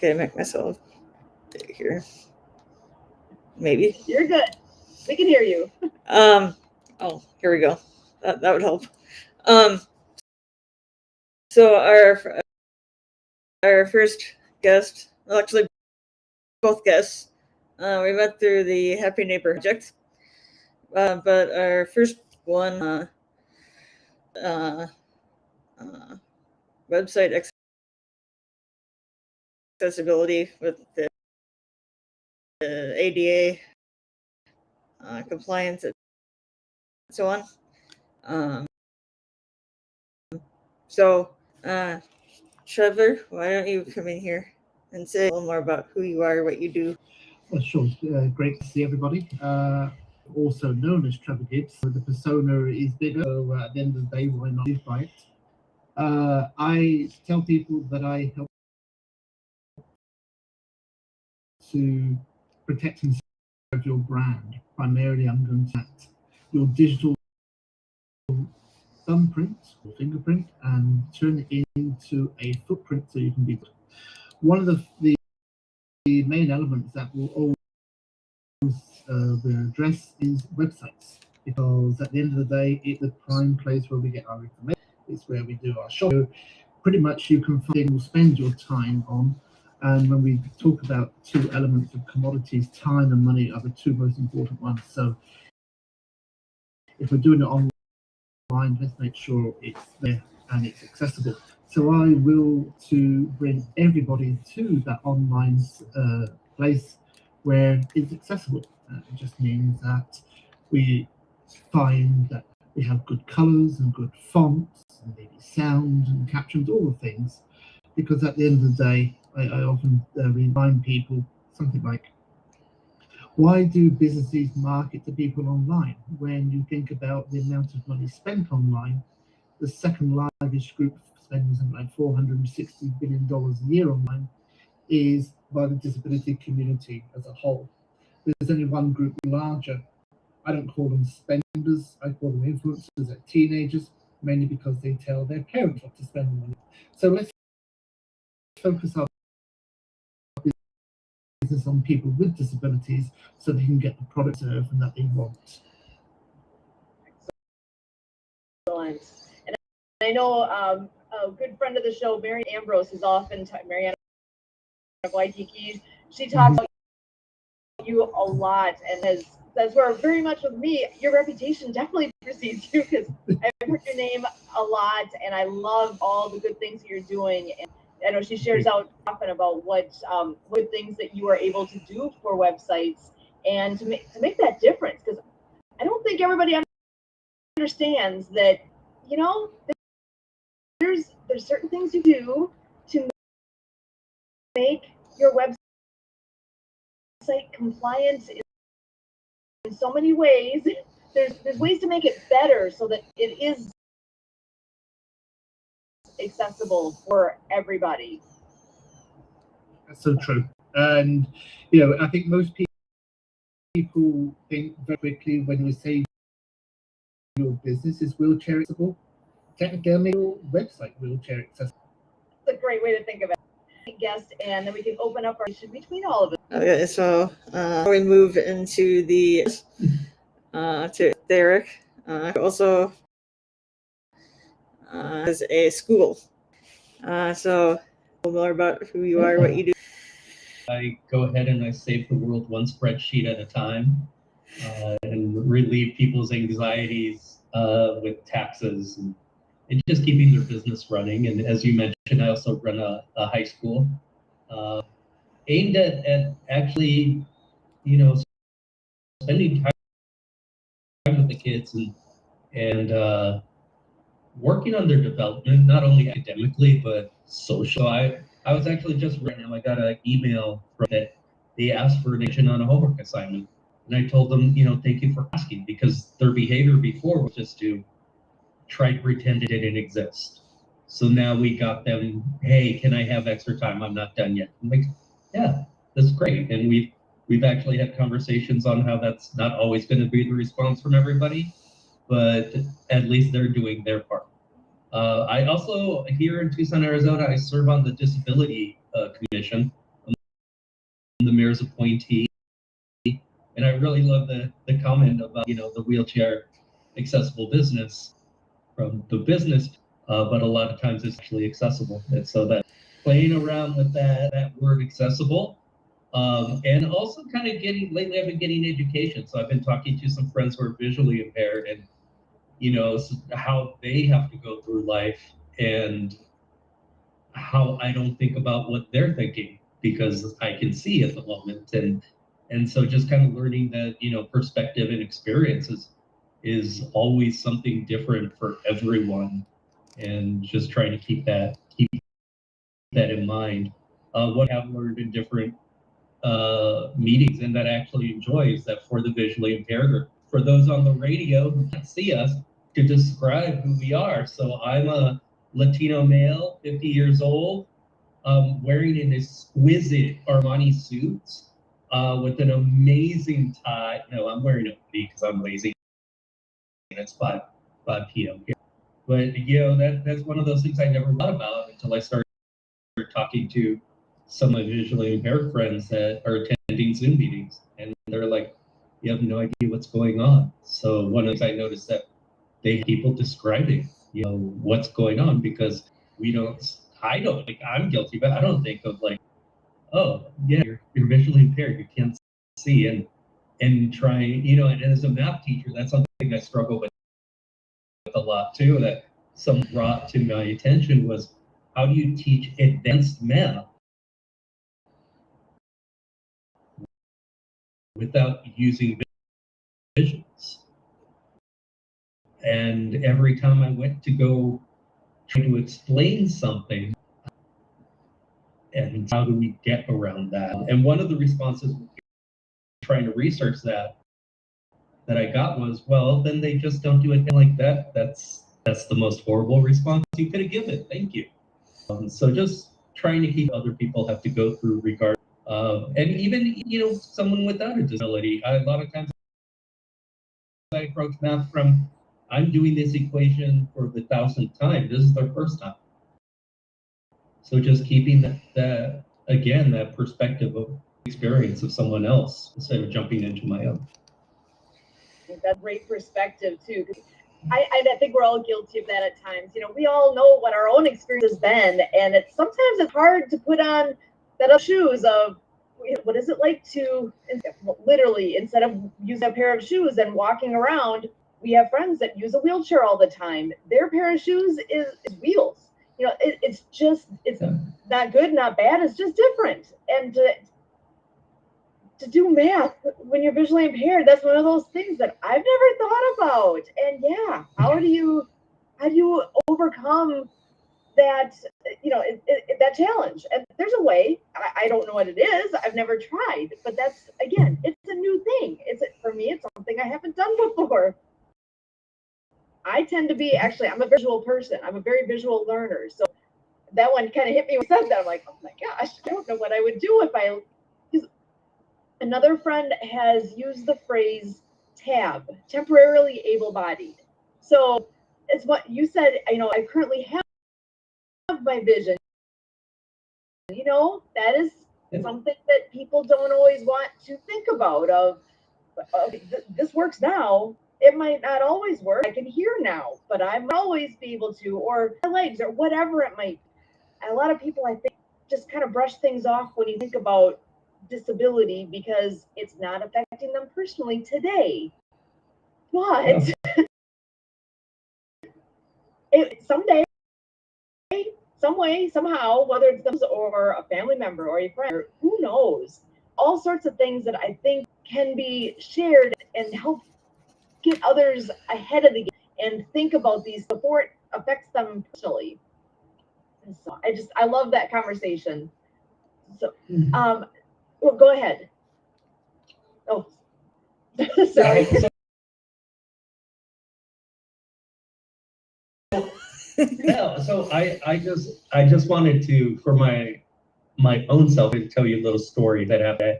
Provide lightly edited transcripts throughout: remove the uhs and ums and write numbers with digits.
Okay, make myself big here. Maybe. You're good. We can hear you. Oh, here we go. That would help. So our first guest, well, actually both guests, we met through the Happy Neighbor Project. But our first one, website accessibility with the ADA compliance and so on. So, Trevor, why don't you come in here and say a little more about who you are, what you do? Well, sure. Great to see everybody. Also known as Trevor Gibbs. The persona is bigger, so at the end of the day, why not live by it? I tell people that I help to protect and serve your brand. Primarily, I'm going to at your digital thumbprint or fingerprint and turn it into a footprint so you can be. One of the main elements that will always the address is websites, because at the end of the day, it's the prime place where we get our information. It's where we do our shopping. Pretty much you can spend your time on. And when we talk about two elements of commodities, time and money are the two most important ones. So if we're doing it online, let's make sure it's there and it's accessible. So I will to bring everybody to that online place where it's accessible. It just means that we find that we have good colors and good fonts and maybe sound and captions, all the things, because at the end of the day, I often remind people something like, why do businesses market to people online? When you think about the amount of money spent online, the second largest group spending something like $460 billion a year online is by the disability community as a whole. There's only one group larger. I don't call them spenders, I call them influencers. They're teenagers, mainly because they tell their parents what to spend the money. So let's focus our business on people with disabilities so they can get the product served and that they want. Excellent. And I know a good friend of the show, Mary Ambrose, is often Mariana of Waikiki. She talks about you a lot and says where very much with me, your reputation definitely precedes you, because I've heard your name a lot and I love all the good things that you're doing. And I know she shares out often about what things that you are able to do for websites and to make that difference, because I don't think everybody understands that, you know, there's certain things you do to make your website compliant in so many ways. There's ways to make it better so that it is accessible for everybody. That's so true. And you know, I think most people think very quickly when we say your business is wheelchair accessible. Technically, I mean your website wheelchair accessible. That's a great way to think of it. Guest, and then we can open up our conversation between all of us. Okay, so we move into the to Derek. Also as a school. So a little more about who you are, what you do. I go ahead and I save the world one spreadsheet at a time, and relieve people's anxieties with taxes and just keeping their business running. And as you mentioned, I also run a high school aimed at actually, you know, spending time with the kids and working on their development, not only academically but social. I was actually just right now, I got an email from that they asked for attention on a homework assignment, and I told them, you know, thank you for asking, because their behavior before was just to try to pretend it didn't exist. So now we got them, hey, can I have extra time? I'm not done yet. I'm like, yeah, that's great. And we've actually had conversations on how that's not always going to be the response from everybody, but at least they're doing their part. I also, here in Tucson, Arizona, I serve on the Disability Commission. the mayor's appointee. And I really love the comment about, the wheelchair accessible business from the business, but a lot of times it's actually accessible. And so that playing around with that word accessible, and also kind of lately I've been getting education. So I've been talking to some friends who are visually impaired and, how they have to go through life and how I don't think about what they're thinking because I can see at the moment. And so just kind of learning that, perspective and experiences is always something different for everyone, and just trying to keep that in mind. What I've learned in different meetings and that I actually enjoy is that for the visually impaired, or for those on the radio who can't see us, to describe who we are. So I'm a Latino male, 50 years old, wearing an exquisite Armani suit with an amazing tie. No, I'm wearing a hoodie because I'm lazy. It's 5 p.m. here. But, that's one of those things I never thought about until I started talking to some of my visually impaired friends that are attending Zoom meetings. And they're like, you have no idea what's going on. So one of the things I noticed that they have people describing, what's going on, because I'm guilty, but I don't think of like, oh yeah, you're visually impaired, you can't see, and trying, and as a math teacher, that's something I struggle with a lot too, that someone brought to my attention was, how do you teach advanced math without using visuals? And every time I went to go try to explain something, and how do we get around that? And one of the responses trying to research that I got was, well, then they just don't do it like that. That's the most horrible response you could have given. Thank you. So just trying to keep other people have to go through regard. And even, someone without a disability, a lot of times I approach math from, I'm doing this equation for the 1,000th time. This is their first time. So just keeping that perspective of experience of someone else instead of jumping into my own. That's great perspective too. I think we're all guilty of that at times. We all know what our own experience has been, and sometimes it's hard to put on that shoes of what is it like to literally, instead of using a pair of shoes and walking around. We have friends that use a wheelchair all the time. Their pair of shoes is wheels. It's not good, not bad. It's just different. And to do math when you're visually impaired, that's one of those things that I've never thought about. And yeah, how do you overcome that, that challenge? And there's a way. I don't know what it is. I've never tried, but that's, again, it's a new thing. For me, it's something I haven't done before. I tend to be, I'm a visual person. I'm a very visual learner. So that one kind of hit me when I said that. I'm like, oh my gosh, I don't know what I would do because another friend has used the phrase TAB, temporarily able-bodied. So it's what you said, I currently have my vision. That is something that people don't always want to think about this works now. It might not always work. I can hear now, but I might always be able to, or my legs, or whatever it might be. A lot of people, I think, just kind of brush things off when you think about disability because it's not affecting them personally today. But someday, some way, somehow, whether it's them or a family member or a friend, who knows, all sorts of things that I think can be shared and help get others ahead of the game and think about these before it affects them personally. And so I love that conversation. So, well, go ahead. Oh, sorry. Yeah, so I just wanted to, for my own self, to tell you a little story that happened.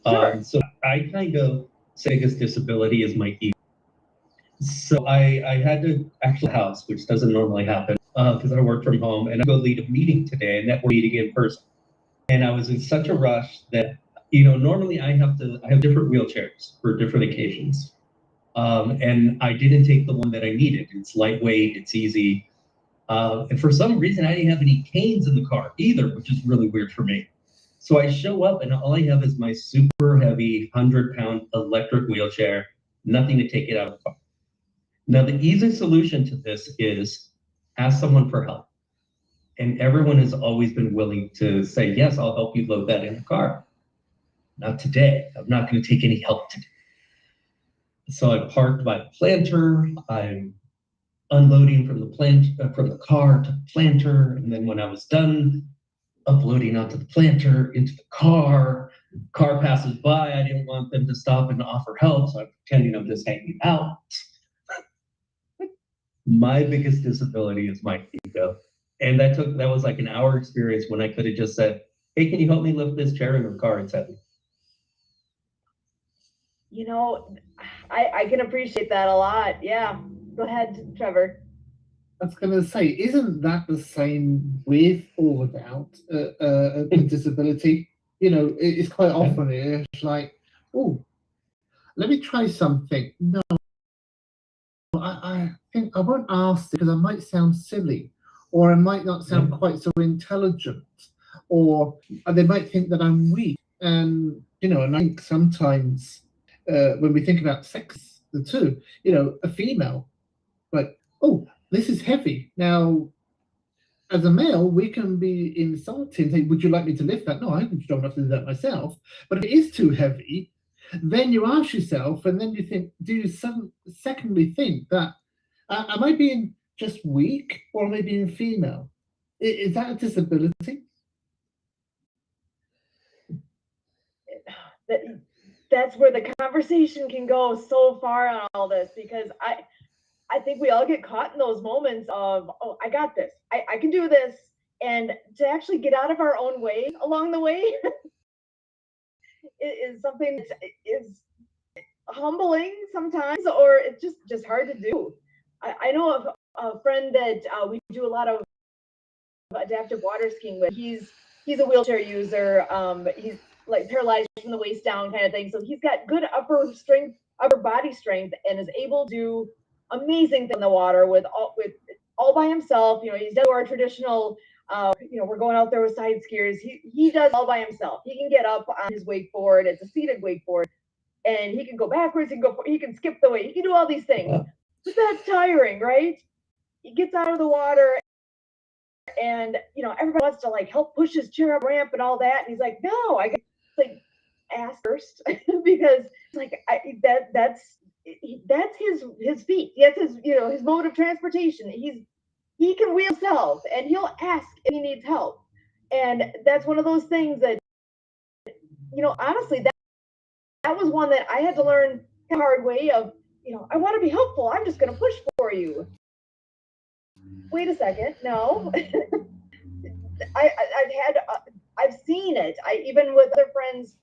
Sure. So I kind of say biggest disability is my ego. So I had to actually house, which doesn't normally happen because I work from home, and I go lead a meeting today, a network meeting in person. And I was in such a rush that normally I have different wheelchairs for different occasions. And I didn't take the one that I needed. It's lightweight, it's easy. And for some reason, I didn't have any canes in the car either, which is really weird for me. So I show up and all I have is my super heavy 100-pound electric wheelchair, nothing to take it out of the car. Now, the easy solution to this is ask someone for help. And everyone has always been willing to say, yes, I'll help you load that in the car. Not today. I'm not going to take any help today. So I parked by the planter. I'm unloading from the car to the planter. And then when I was done uploading onto the planter into the car passes by. I didn't want them to stop and offer help, so I'm pretending I'm just hanging out. My biggest disability is my ego. And that was like an hour experience when I could have just said, hey, can you help me lift this chair in the car? It's heavy. I can appreciate that a lot. Yeah. Go ahead, Trevor. I was going to say, isn't that the same with or without a disability? It's quite often it's like, oh, let me try something. No, I think I won't ask because I might sound silly, or I might not sound quite so intelligent, or they might think that I'm weak. And and I think sometimes when we think about sex, the two, a female, like, oh, this is heavy. Now, as a male, we can be insulted and say, would you like me to lift that? No, I'm strong enough to do that myself. But if it is too heavy, then you ask yourself, and then you think, do you secondly think that, am I being just weak or am I being female? Is that a disability? That's where the conversation can go so far on all this, because I think we all get caught in those moments of, oh, I got this. I can do this. And to actually get out of our own way along the way is something that is humbling sometimes, or it's just hard to do. I know of a friend that we do a lot of adaptive water skiing with. He's a wheelchair user. He's like paralyzed from the waist down kind of thing. So he's got good upper body strength, and is able to do amazing things in the water with all by himself. He's done our traditional, we're going out there with side skiers. He does all by himself. He can get up on his wakeboard. It's a seated wakeboard, and he can go backwards. He can skip the weight. He can do all these things. But that's tiring, right? He gets out of the water, and everybody wants to like help push his chair up ramp and all that. And he's like, no, I got like ask first because like that's his feet. That's his mode of transportation. He can wheel himself, and he'll ask if he needs help. And that's one of those things that honestly that was one that I had to learn the hard way of, I want to be helpful. I'm just going to push for you. Wait a second. No, I've seen it. Even with other friends,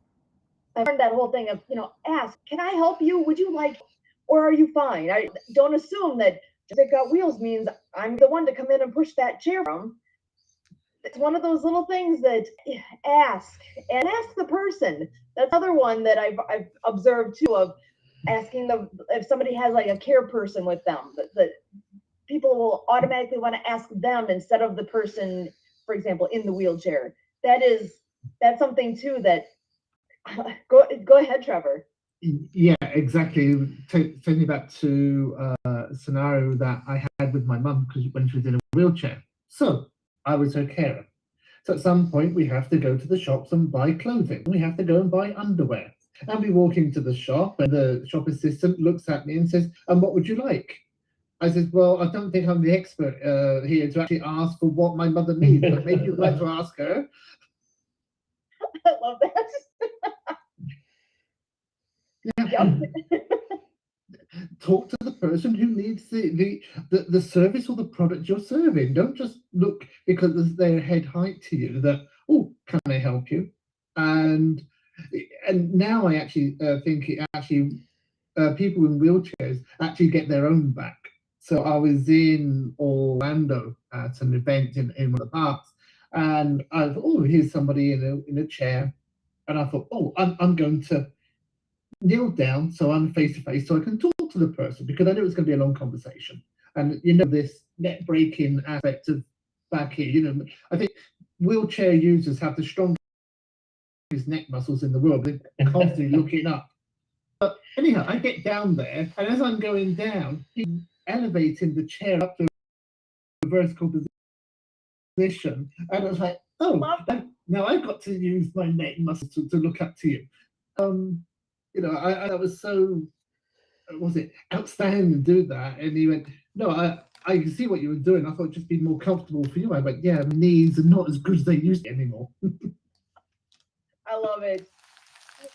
I've learned that whole thing of, ask, can I help you? Would you like, or are you fine? I don't assume that just it got wheels means I'm the one to come in and push that chair from. It's one of those little things that ask the person. That's another one that I've observed too, of asking if somebody has like a care person with them, that people will automatically want to ask them instead of the person, for example, in the wheelchair. That's something too that go ahead, Trevor. Yeah, exactly. Taking me back to a scenario that I had with my mum when she was in a wheelchair. So I was her carer. So at some point we have to go to the shops and buy clothing. We have to go and buy underwear. And we walk into the shop, and the shop assistant looks at me and says, and what would you like? I said, well, I don't think I'm the expert here to actually ask for what my mother needs, but maybe you'd like to ask her. I love that. Yeah. Talk to the person who needs the service or the product you're serving. Don't just look because they're head height to you that, oh, can I help you? And now I actually think people in wheelchairs actually get their own back. So I was in Orlando at an event in one of the parks, and I thought, oh, here's somebody in a chair. And I thought, oh, I'm going to kneel down so I'm face to face so I can talk to the person, because I knew it was going to be a long conversation. And this neck breaking aspect of back here, I think wheelchair users have the strongest neck muscles in the world. They're constantly looking up. But anyhow, I get down there, and as I'm going down, he's elevating the chair up to a vertical position. And I was like, oh, now I've got to use my neck muscles to look up to you. I was so, was it outstanding to do that? And he went, no, I can see what you were doing. I thought it'd just be more comfortable for you. I went, yeah, my knees are not as good as they used to be anymore. I love it.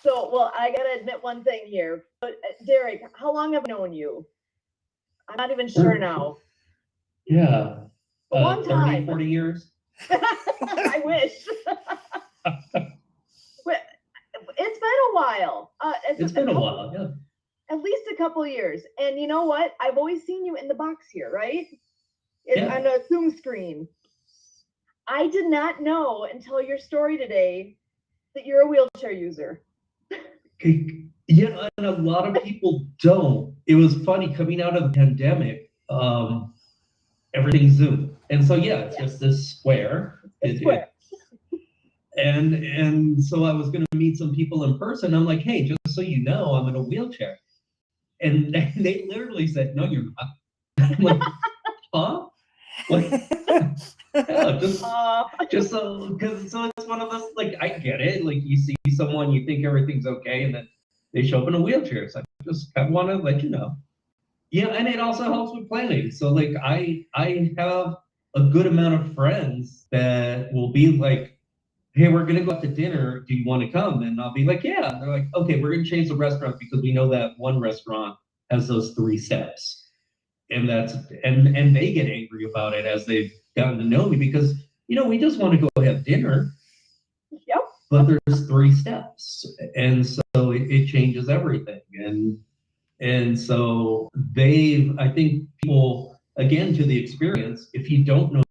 So, well, I gotta admit one thing here. But Derek, how long have I known you? I'm not even sure now. Yeah. A long 30, time. 40 years. I wish. It's been a while. It's been a while, yeah. At least a couple of years. And you know what? I've always seen you in the box here, right? Yeah. On a Zoom screen. I did not know until your story today that you're a wheelchair user. Yeah, and a lot of people don't. It was funny coming out of the pandemic. Everything's Zoom, and so it's just this square. And so I was going to meet some people in person. I'm like, hey, just so you know, I'm in a wheelchair, and they literally said, no, you're not. I'm like, huh? Like, yeah, just so, because so it's one of those, like, I get it. Like, you see someone, you think everything's okay, and then they show up in a wheelchair. So I just kind of want to let you know. Yeah, and it also helps with planning. So like, I have a good amount of friends that will be like, hey, we're gonna go out to dinner. Do you want to come? And I'll be like, yeah. And they're like, okay, we're gonna change the restaurant because we know that one restaurant has those 3 steps. And and they get angry about it as they've gotten to know me, because we just want to go have dinner. Yep. But there's 3 steps, and so it changes everything. And so I think people, again, to the experience, if you don't know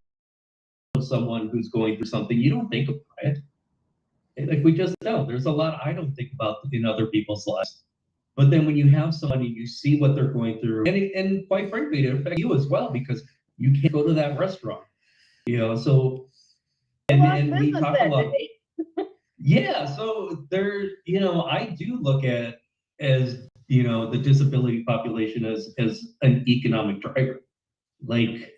someone who's going through something, you don't think about it. Like, we just don't. There's a lot I don't think about in other people's lives. But then when you have somebody, you see what they're going through, and quite frankly, it affects you as well, because you can't go to that restaurant. So and we talk a lot. Yeah, so I do look at as the disability population as an economic driver. Like,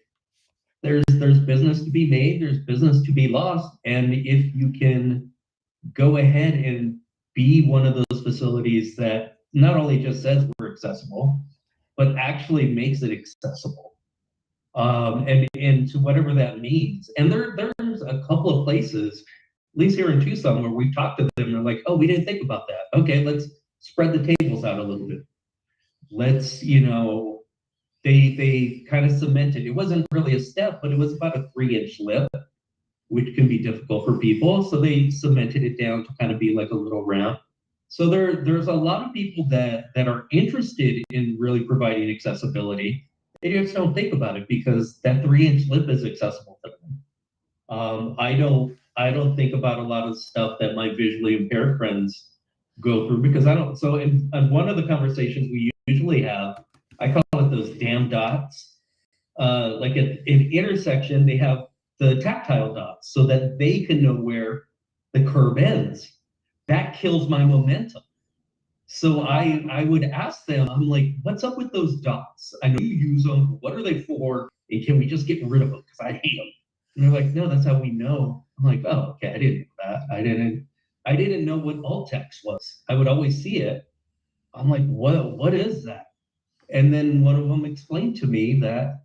there's business to be made, there's business to be lost, and if you can go ahead and be one of those facilities that not only just says we're accessible, but actually makes it accessible, and to whatever that means. And there's a couple of places, at least here in Tucson, where we've talked to them, and they're like, oh, we didn't think about that. Okay, let's spread the tables out a little bit. Let's, they kind of cemented. It wasn't really a step, but it was about a 3-inch lip, which can be difficult for people. So they cemented it down to kind of be like a little ramp. So there's a lot of people that are interested in really providing accessibility. They just don't think about it because that 3-inch lip is accessible to them. I don't think about a lot of stuff that my visually impaired friends go through, because I don't. So in one of the conversations we usually have, I call it those damn dots. Like at an intersection, they have the tactile dots so that they can know where the curb ends. That kills my momentum. So I would ask them, I'm like, what's up with those dots? I know you use them. What are they for? And can we just get rid of them? Because I hate them. And they're like, no, that's how we know. I'm like, oh, okay, I didn't know that. I didn't know what alt text was. I would always see it. I'm like, what is that? And then one of them explained to me that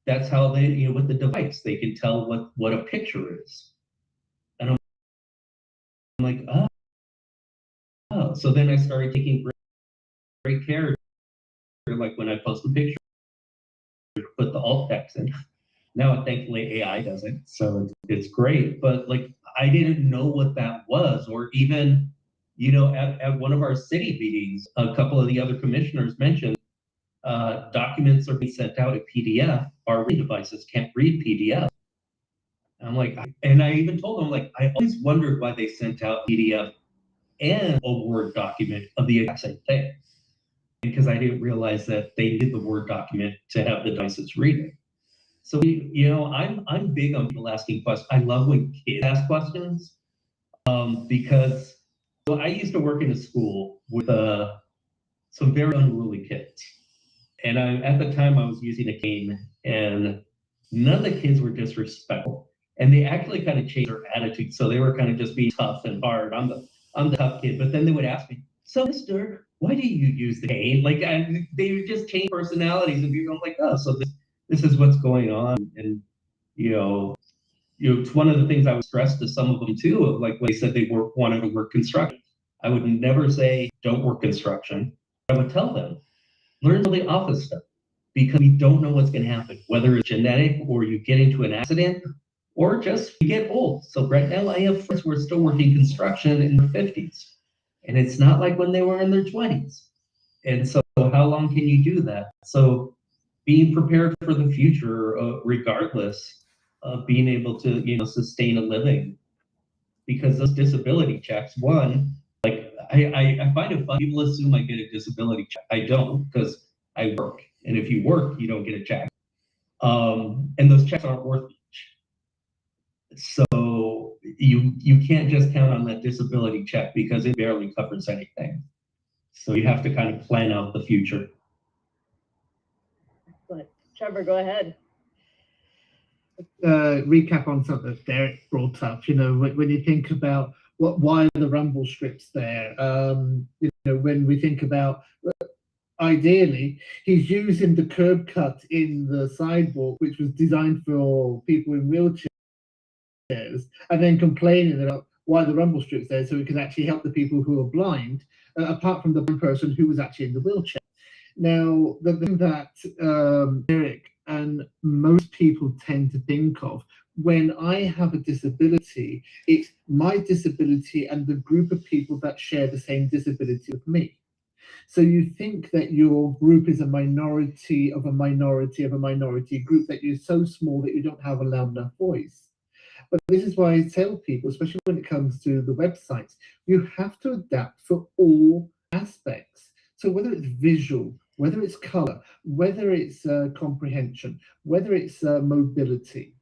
that's how they, with the device, they can tell what a picture is. And I'm like, oh. So then I started taking great care, like when I post a picture, put the alt text in. Now, thankfully, AI does it, so it's great. But like, I didn't know what that was, or even, at one of our city meetings, a couple of the other commissioners mentioned documents are being sent out at PDF. Our devices can't read PDF. I'm like, and I even told them, like, I always wondered why they sent out PDF and a Word document of the exact same thing. Because I didn't realize that they needed the Word document to have the devices read it. So, I'm big on people asking questions. I love when kids ask questions because I used to work in a school with some very unruly kids. And at the time I was using a cane, and none of the kids were disrespectful. And they actually kind of changed their attitude. So they were kind of just being tough and hard. I'm the tough kid. But then they would ask me, so mister, why do you use the cane? Like they would just change personalities, and people like, oh, so this is what's going on. And it's one of the things I would stress to some of them too, of like when they said they wanted to work construction. I would never say don't work construction. I would tell them, learn all the office stuff, because we don't know what's going to happen, whether it's genetic or you get into an accident or just you get old. So right now I have friends who are still working construction in their 50s, and it's not like when they were in their 20s. And so how long can you do that? So being prepared for the future, regardless of being able to sustain a living, because those disability checks, one, like I find it fun. People assume I get a disability check. I don't, because I work, and if you work, you don't get a check. And those checks aren't worth much. So you can't just count on that disability check because it barely covers anything. So you have to kind of plan out the future. Excellent. Trevor, go ahead. Recap on something that Derek brought up. When you think about why are the rumble strips there? When we think about, ideally, he's using the curb cut in the sidewalk, which was designed for people in wheelchairs, and then complaining about why the rumble strips there, so it can actually help the people who are blind, apart from the blind person who was actually in the wheelchair. Now, the thing that Eric and most people tend to think of when I have a disability, it's my disability and the group of people that share the same disability with me. So you think that your group is a minority of a minority of a minority group, that you're so small that you don't have a loud enough voice. But this is why I tell people, especially when it comes to the websites, you have to adapt for all aspects. So whether it's visual, whether it's color, whether it's comprehension, whether it's mobility,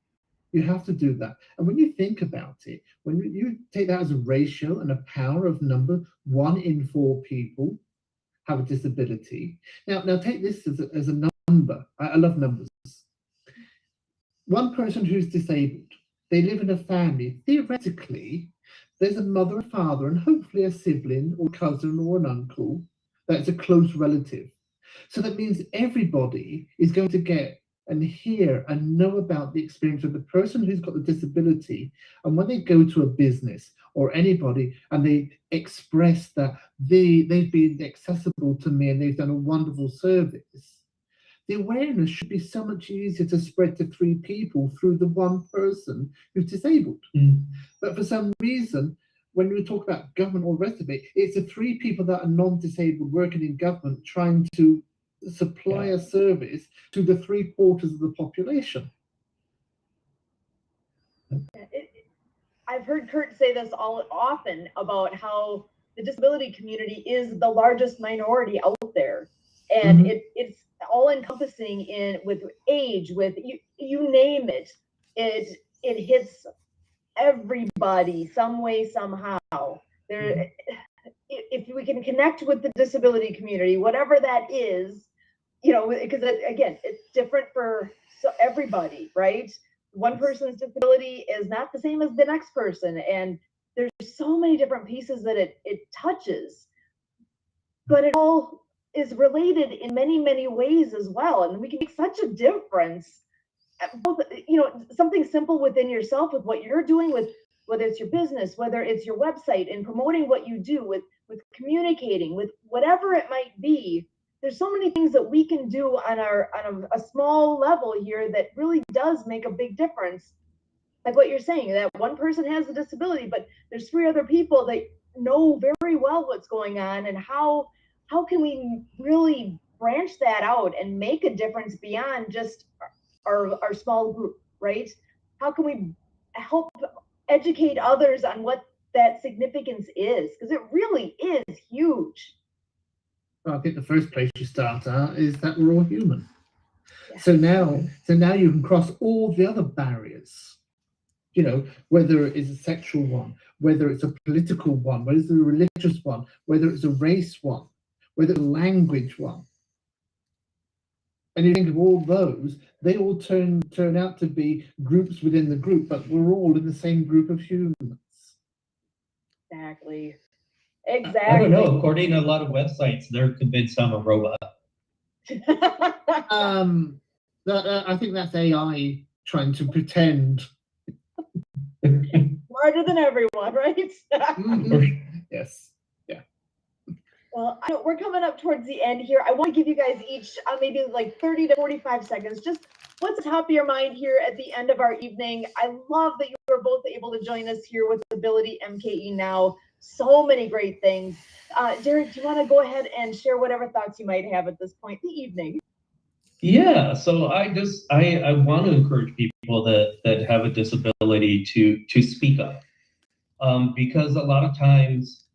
you have to do that. And when you think about it, when you take that as a ratio and a power of number, 1 in 4 people have a disability. Now take this as a number. I love numbers. One person who's disabled, they live in a family. Theoretically, there's a mother, a father, and hopefully a sibling or cousin or an uncle that's a close relative. So that means everybody is going to get and hear and know about the experience of the person who's got the disability. And when they go to a business or anybody and they express that they've been accessible to me and they've done a wonderful service, the awareness should be so much easier to spread to 3 people through the one person who's disabled. But for some reason, when we talk about government or the rest of it, it's the 3 people that are non-disabled working in government trying to supply a service to the 3/4 of the population. I've heard Kurt say this all often about how the disability community is the largest minority out there, and it's all encompassing in with age, with you name it. It hits everybody some way somehow. There, if we can connect with the disability community, whatever that is, because again, it's different for everybody, right? One person's disability is not the same as the next person, and there's so many different pieces that it touches, but it all is related in many ways as well, and we can make such a difference. Both, something simple within yourself with what you're doing, with whether it's your business, whether it's your website and promoting what you do, with communicating, with whatever it might be. There's so many things that we can do on a small level here that really does make a big difference. Like what you're saying, that one person has a disability, but there's 3 other people that know very well what's going on, and how can we really branch that out and make a difference beyond just our small group, right? How can we help educate others on what that significance is, because it really is huge. Well, I think the first place you start out is that we're all human. Yeah. So now you can cross all the other barriers. You know, whether it is a sexual one, whether it's a political one, whether it's a religious one, whether it's a race one, whether it's a language one. And you think of all those, they all turn out to be groups within the group, but we're all in the same group of humans. Exactly. I don't know. According to a lot of websites, they're convinced I'm a robot. I think that's AI trying to pretend. Smarter than everyone, right? Yes. Yeah. Well, we're coming up towards the end here. I want to give you guys each maybe like 30 to 45 seconds. Just what's top of your mind here at the end of our evening? I love that you were both able to join us here with AbilityMKE Now. So many great things. Derek, do you want to go ahead and share whatever thoughts you might have at this point in the evening? Yeah, so I want to encourage people that have a disability to speak up, because a lot of times,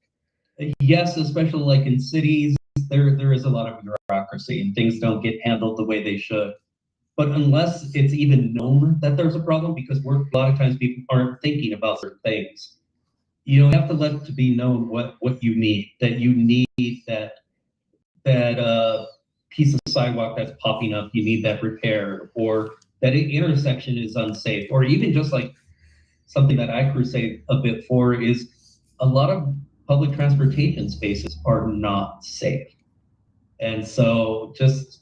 yes, especially like in cities, there is a lot of bureaucracy and things don't get handled the way they should. But unless it's even known that there's a problem, because a lot of times people aren't thinking about certain things, you have to let it be known what you need. That you need that piece of sidewalk that's popping up, you need that repair, or that intersection is unsafe, or even just like something that I crusade a bit for is a lot of public transportation spaces are not safe. And so just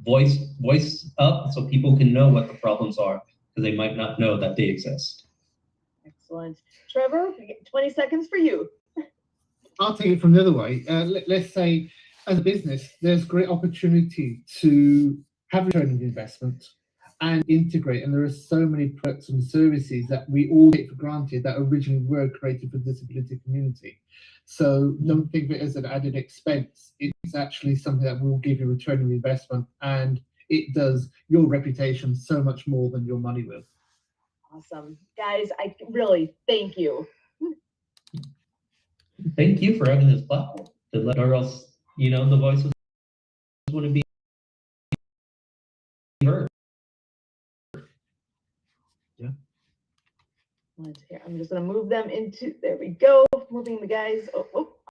voice up so people can know what the problems are, because they might not know that they exist. Excellent. Trevor, 20 seconds for you. I'll take it from the other way. Let's say, as a business, there's great opportunity to have return on investment and integrate. And there are so many products and services that we all take for granted that originally were created for the disability community. So don't think of it as an added expense. It's actually something that will give you return on investment, and it does your reputation so much more than your money will. Awesome. Guys, I really thank you. Thank you for having this platform to let our else, the voices want to be heard. Yeah. I'm just going to move them into, there we go, moving the guys. Oh,